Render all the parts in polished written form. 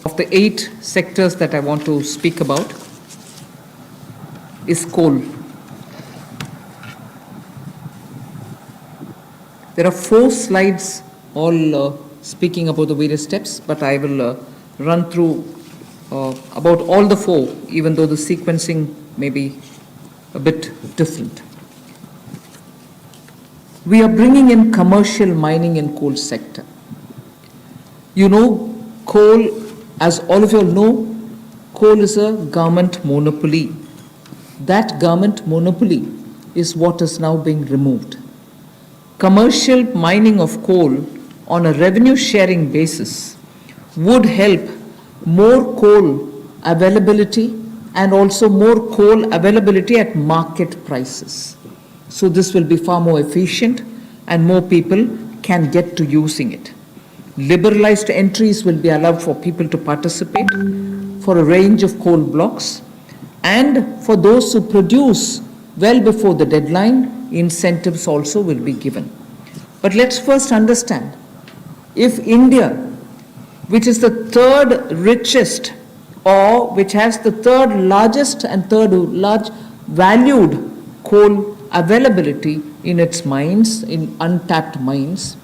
Of the 8 sectors that I want to speak about is coal. There are 4 slides all speaking about the various steps, but I will run through about all the 4, even though the sequencing may be a bit different. We are bringing in commercial mining in coal sector. You know, coal, as all of you know, coal is a government monopoly. That government monopoly is what is now being removed. Commercial mining of coal on a revenue sharing basis would help more coal availability and also more coal availability at market prices. So this will be far more efficient and more people can get to using it. Liberalized entries will be allowed for people to participate for a range of coal blocks, and for those who produce well before the deadline, incentives also will be given. But let's first understand, if India, which is the 3rd richest or which has the 3rd largest and 3rd large valued coal availability in its mines, in untapped mines,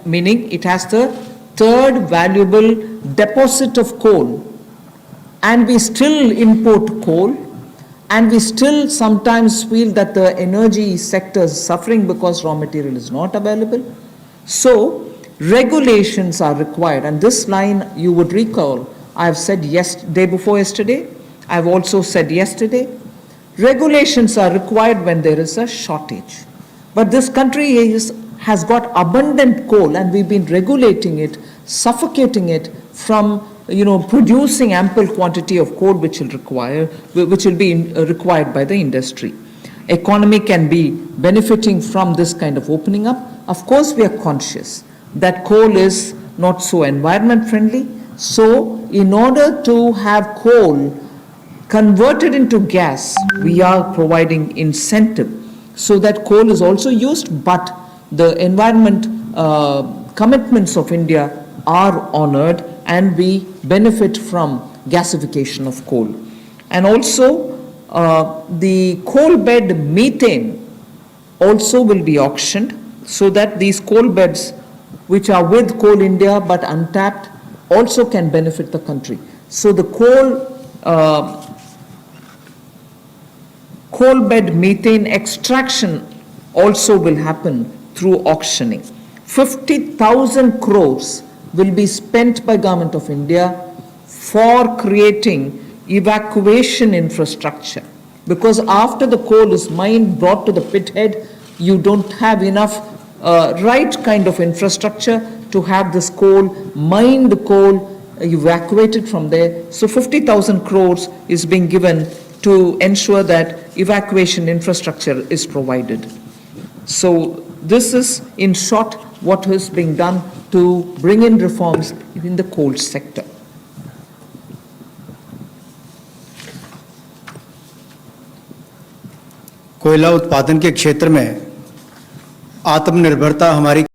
meaning it has the 3rd valuable deposit of coal, and we still import coal, and we still sometimes feel that the energy sector is suffering because raw material is not available. So regulations are required, and this line you would recall I have said day before yesterday, I have also said yesterday, regulations are required when there is a shortage. But this country has got abundant coal, and we've been regulating it, suffocating it from producing ample quantity of coal which will be required by the industry. Economy can be benefiting from this kind of opening up. Of course, we are conscious that coal is not so environment friendly. So in order to have coal converted into gas, we are providing incentive so that coal is also used, but the environment commitments of India are honored and we benefit from gasification of coal. And also the coal bed methane also will be auctioned, so that these coal beds which are with Coal India but untapped also can benefit the country. So the coal bed methane extraction also will happen through auctioning. 50,000 crores will be spent by Government of India for creating evacuation infrastructure, because after the coal is mined, brought to the pit head, you don't have enough right kind of infrastructure to have this coal, mine the coal, evacuated from there. So 50,000 crores is being given to ensure that evacuation infrastructure is provided. So this is, in short, what is being done to bring in reforms in the coal sector. कोयला उत्पादन के क्षेत्र में आत्मनिर्भरता हमारी